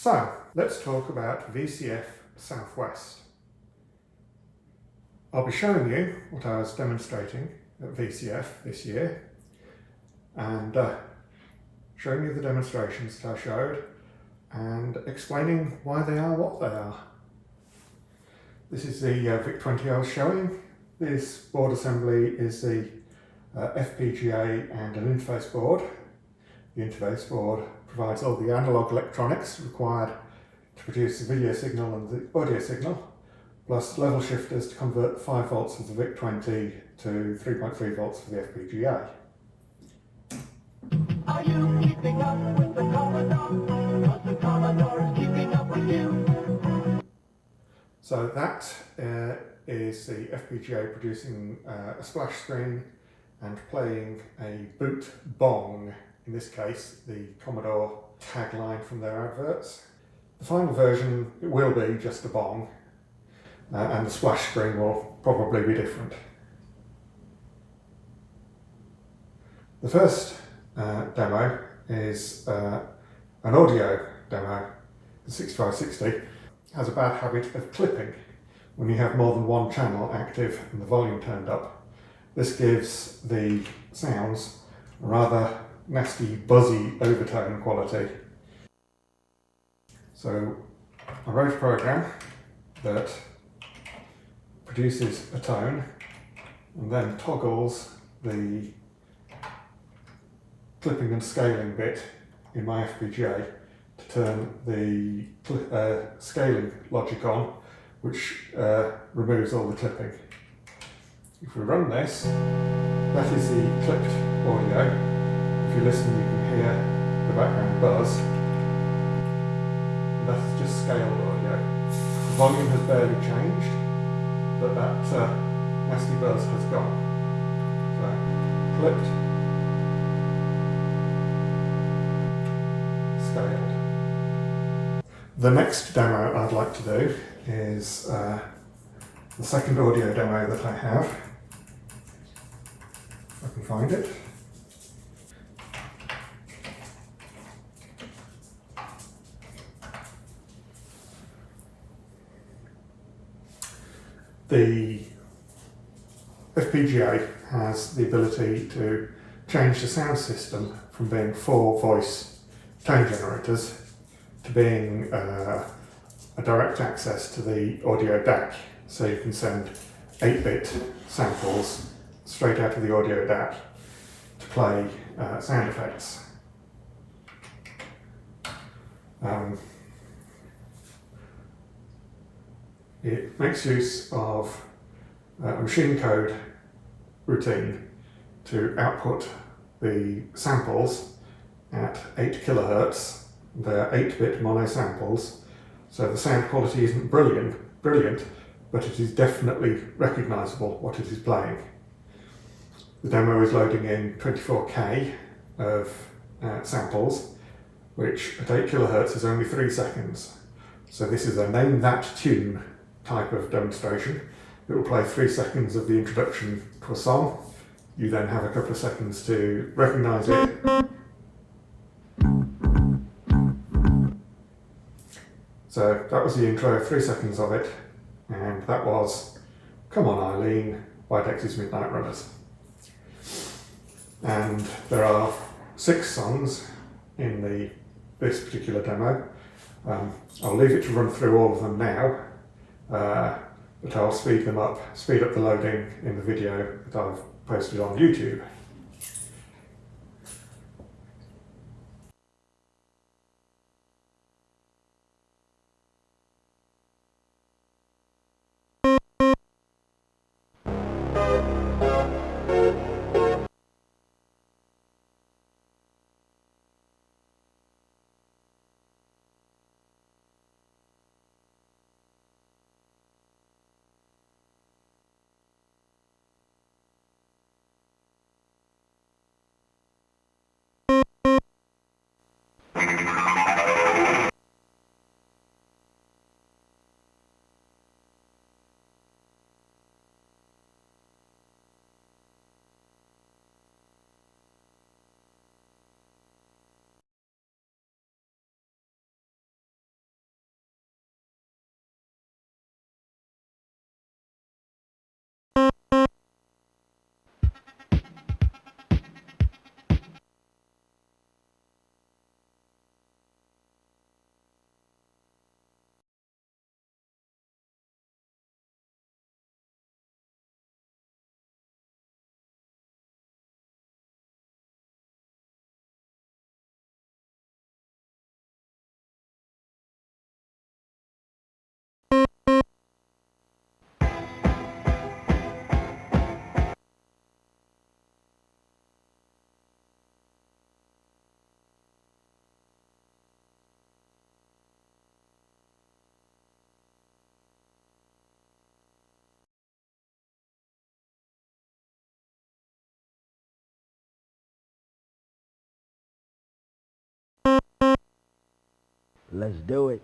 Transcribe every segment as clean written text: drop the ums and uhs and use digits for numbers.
So, let's talk about VCF South West. I'll be showing you what I was demonstrating at VCF this year and showing you the demonstrations that I showed and explaining why they are what they are. This is the VIC-20 I was showing. This board assembly is the FPGA and an interface board. The interface board provides all the analog electronics required to produce the video signal and the audio signal, plus level shifters to convert 5 volts of the VIC-20 to 3.3 volts for the FPGA. Are you keeping up with the Commodore? 'Cause the Commodore is keeping up with you. So that is the FPGA producing a splash screen and playing a boot bong, in this case the Commodore tagline from their adverts. The final version will be just a bong and the splash screen will probably be different. The first demo is an audio demo. The 6560 has a bad habit of clipping when you have more than one channel active and the volume turned up. This gives the sounds a rather nasty, buzzy overtone quality. So I wrote a program that produces a tone and then toggles the clipping and scaling bit in my FPGA to turn the scaling logic on, which removes all the clipping. If we run this, that is the clipped audio. If you listen, you can hear the background buzz. That is just scaled audio. The volume has barely changed, but that nasty buzz has gone. So, clipped, scaled. The next demo I'd like to do is the second audio demo that I have. If I can find it. The FPGA has the ability to change the sound system from being 4 voice tone generators to being a direct access to the audio DAC. So you can send 8-bit samples straight out of the audio DAC to play sound effects. It makes use of a machine code routine to output the samples at 8 kHz. They're 8-bit mono samples, so the sound quality isn't brilliant, but it is definitely recognisable what it is playing. The demo is loading in 24K of samples, which at 8 kHz is only 3 seconds. So this is a name that tune type of demonstration. It will play 3 seconds of the introduction to a song. You then have a couple of seconds to recognise it. So that was the intro, 3 seconds of it, and that was Come On Eileen by Dexys Midnight Runners. And there are 6 songs in this particular demo. I'll leave it to run through all of them now, but I'll speed up the loading in the video that I've posted on YouTube. Let's do it.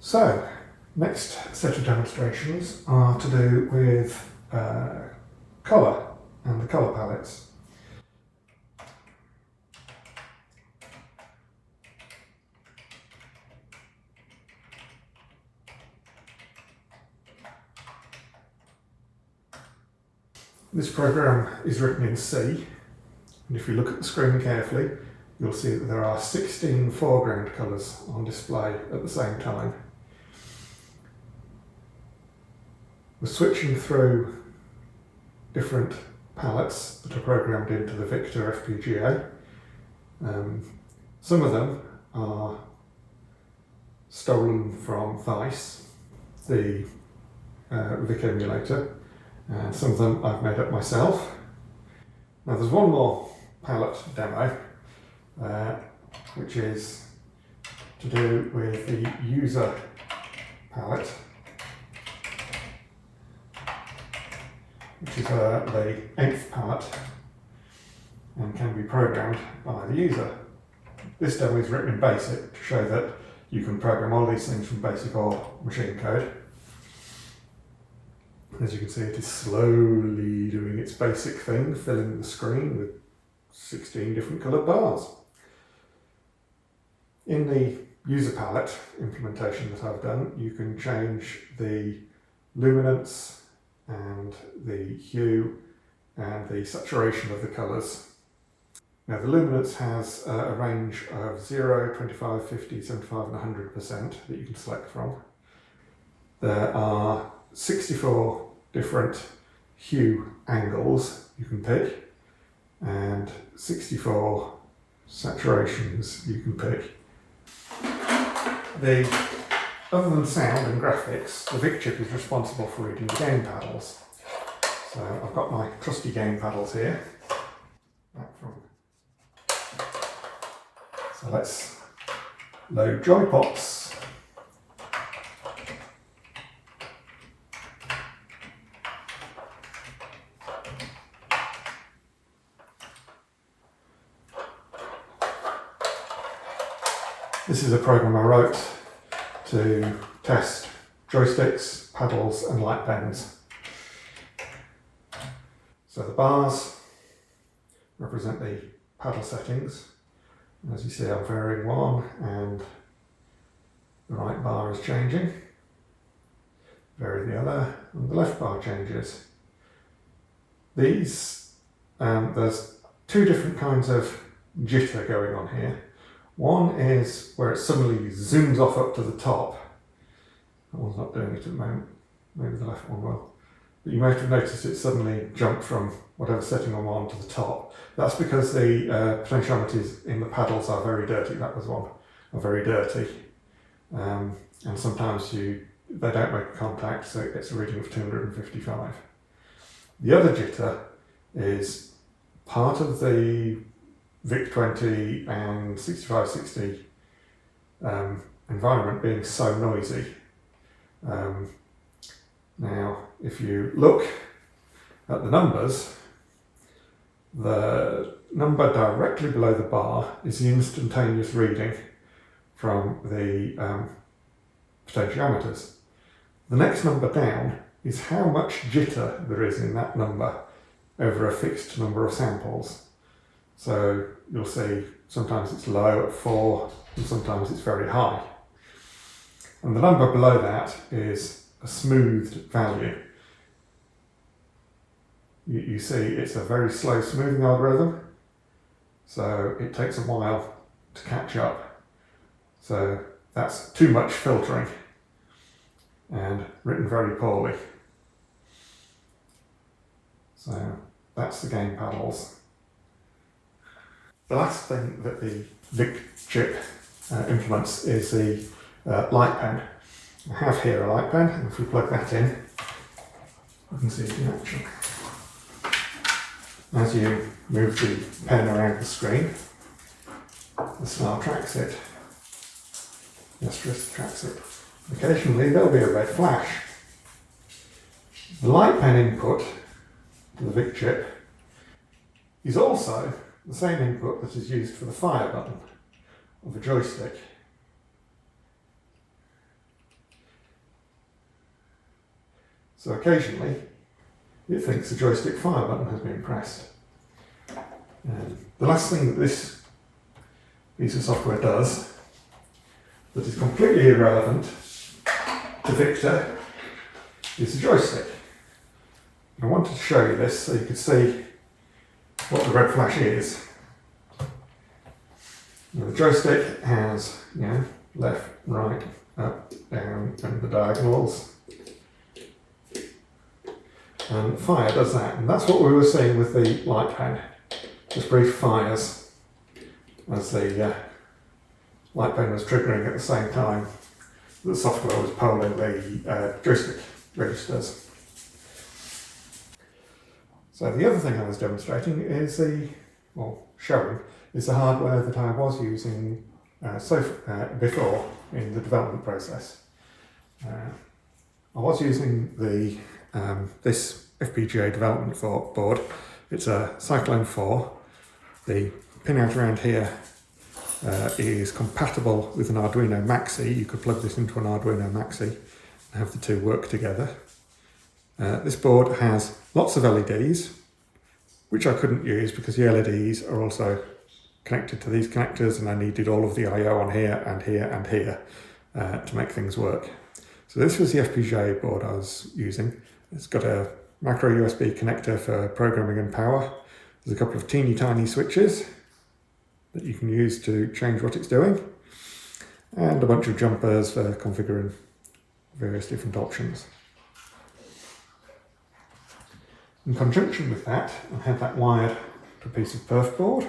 So, next set of demonstrations are to do with colour and the colour palettes. This program is written in C, and if you look at the screen carefully, you'll see that there are 16 foreground colours on display at the same time. We're switching through different palettes that are programmed into the Victor FPGA. Some of them are stolen from VICE, the VIC emulator, and some of them I've made up myself. Now there's one more palette demo, which is to do with the user palette, which is the 8th palette and can be programmed by the user. This demo is written in BASIC to show that you can program all these things from BASIC or machine code. As you can see, it is slowly doing its basic thing, filling the screen with 16 different coloured bars. In the user palette implementation that I've done, you can change the luminance and the hue and the saturation of the colours. Now the luminance has a range of 0, 25, 50, 75 and 100% that you can select from. There are 64 different hue angles you can pick and 64 saturations you can pick. Other than sound and graphics, the VIC chip is responsible for reading the gain paddles. So I've got my trusty gain paddles here. So let's load joypots. This is a program I wrote to test joysticks, paddles and light pens. So the bars represent the paddle settings. As you see, I'm varying one and the right bar is changing. Vary the other and the left bar changes. There's two different kinds of jitter going on here. One is where it suddenly zooms off up to the top. That one's not doing it at the moment. Maybe the left one will. But you might have noticed it suddenly jumped from whatever setting I'm on to the top. That's because the potentiometers in the paddles are very dirty. That was one. Are very dirty. And sometimes they don't make contact, so it gets a reading of 255. The other jitter is part of the VIC-20 and 6560 environment being so noisy. Now, if you look at the numbers, the number directly below the bar is the instantaneous reading from the potentiometers. The next number down is how much jitter there is in that number over a fixed number of samples. So you'll see sometimes it's low at 4 and sometimes it's very high. And the number below that is a smoothed value. You see it's a very slow smoothing algorithm, so it takes a while to catch up. So that's too much filtering and written very poorly. So that's the gain paddles. The last thing that the VIC chip implements is the light pen. I have here a light pen, and if we plug that in, I can see it in action. As you move the pen around the screen, the star tracks it. The asterisk tracks it. Occasionally there'll be a red flash. The light pen input to the VIC chip is also the same input that is used for the fire button of a joystick. So occasionally it thinks the joystick fire button has been pressed. The last thing that this piece of software does that is completely irrelevant to Victor is the joystick. I wanted to show you this so you could see what the red flash is. Now, the joystick has, left, right, up, down, and the diagonals. And fire does that, and that's what we were seeing with the light pen. Just brief fires as the light pen was triggering at the same time the software was polling the joystick registers. So the other thing I was demonstrating is showing is the hardware that I was using before in the development process. I was using the this FPGA development board. It's a Cyclone 4. The pinout around here is compatible with an Arduino Maxi. You could plug this into an Arduino Maxi and have the two work together. This board has lots of LEDs, which I couldn't use because the LEDs are also connected to these connectors, and I needed all of the I/O on here and here and here to make things work. So this was the FPGA board I was using. It's got a micro USB connector for programming and power. There's a couple of teeny tiny switches that you can use to change what it's doing, and a bunch of jumpers for configuring various different options. In conjunction with that, I had that wired to a piece of breadboard,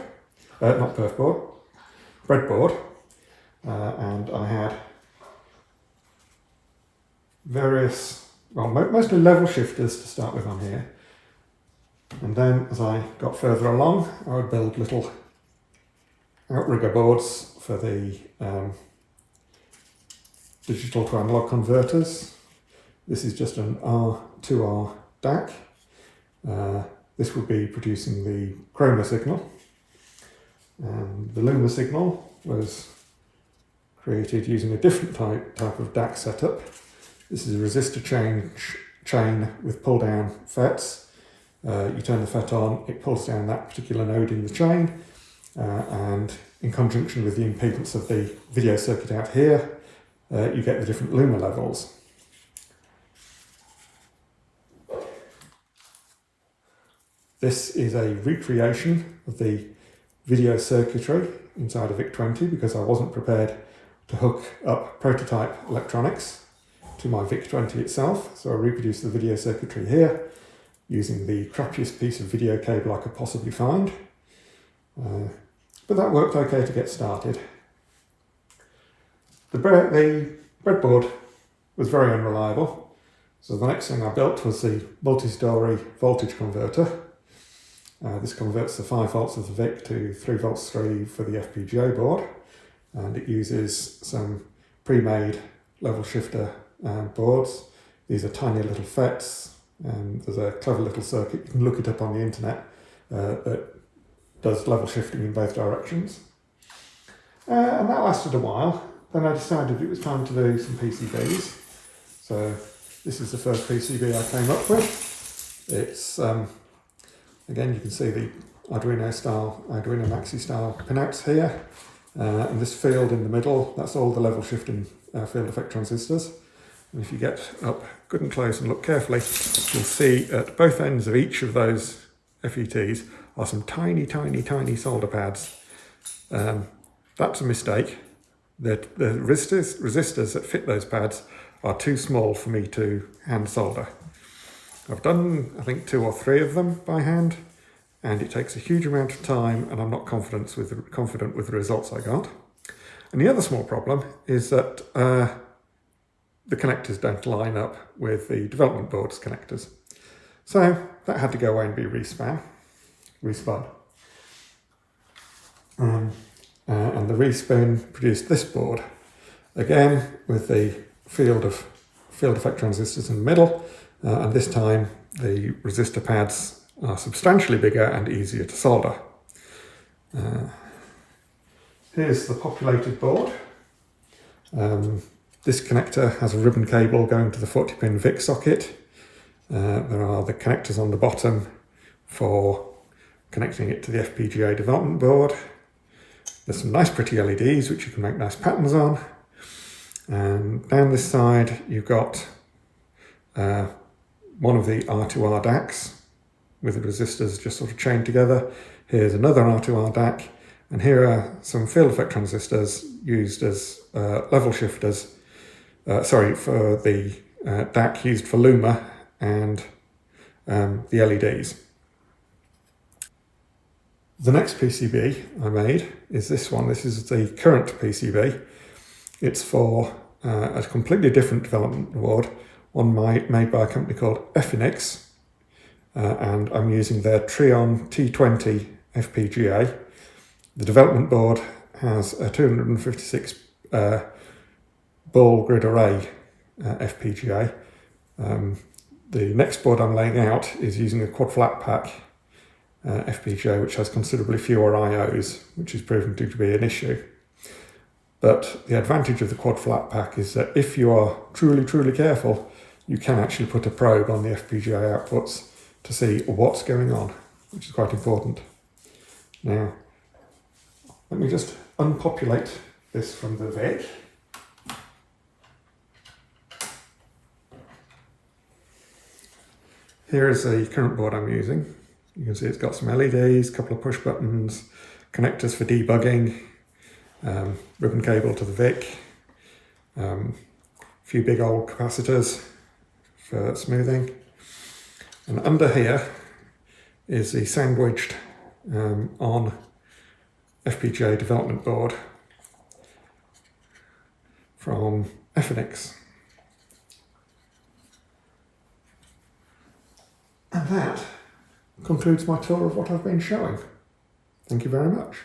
and I had various, mostly level shifters to start with on here. And then as I got further along, I would build little outrigger boards for the digital to analog converters. This is just an R2R DAC. This would be producing the chroma signal. And the luma signal was created using a different type of DAC setup. This is a resistor chain with pull-down FETs. You turn the FET on, it pulls down that particular node in the chain, and in conjunction with the impedance of the video circuit out here, you get the different luma levels. This is a recreation of the video circuitry inside a VIC-20 because I wasn't prepared to hook up prototype electronics to my VIC-20 itself, so I reproduced the video circuitry here using the crappiest piece of video cable I could possibly find. But that worked okay to get started. The breadboard was very unreliable, so the next thing I built was the multi-story voltage converter. This converts the 5 volts of the VIC to 3 volts 3 for the FPGA board, and it uses some pre-made level shifter boards. These are tiny little FETs. There's a clever little circuit, you can look it up on the internet, that does level shifting in both directions. And that lasted a while. Then I decided it was time to do some PCBs. So this is the first PCB I came up with. It's, again, you can see the Arduino Maxi style pinouts here. And this field in the middle, that's all the level shifting field effect transistors. And if you get up good and close and look carefully, you'll see at both ends of each of those FETs are some tiny, tiny, tiny solder pads. That's a mistake. The resistors that fit those pads are too small for me to hand solder. I've done, I think, 2 or 3 of them by hand, and it takes a huge amount of time, and I'm not confident with the results I got. And the other small problem is that the connectors don't line up with the development board's connectors. So that had to go away and be respan. respun. And the respin produced this board, again with the field effect transistors in the middle, and this time the resistor pads are substantially bigger and easier to solder. Here's the populated board. This connector has a ribbon cable going to the 40-pin VIC socket. There are the connectors on the bottom for connecting it to the FPGA development board. There's some nice pretty LEDs which you can make nice patterns on. And down this side you've got one of the R2R DACs with the resistors just sort of chained together. Here's another R2R DAC, and here are some field effect transistors used as level shifters, for the DAC used for Luma and the LEDs. The next PCB I made is this one. This is the current PCB. It's for a completely different development board, one made by a company called Efinix, and I'm using their Trion T20 FPGA. The development board has a 256 ball grid array FPGA. The next board I'm laying out is using a quad flat pack FPGA, which has considerably fewer IOs, which is proving to be an issue. But the advantage of the quad flat pack is that if you are truly careful, you can actually put a probe on the FPGA outputs to see what's going on, which is quite important. Now, let me just unpopulate this from the VIC. Here is the current board I'm using. You can see it's got some LEDs, a couple of push buttons, connectors for debugging, ribbon cable to the VIC, a few big old capacitors for smoothing. And under here is the sandwiched on FPGA development board from Efinix. And that concludes my tour of what I've been showing. Thank you very much.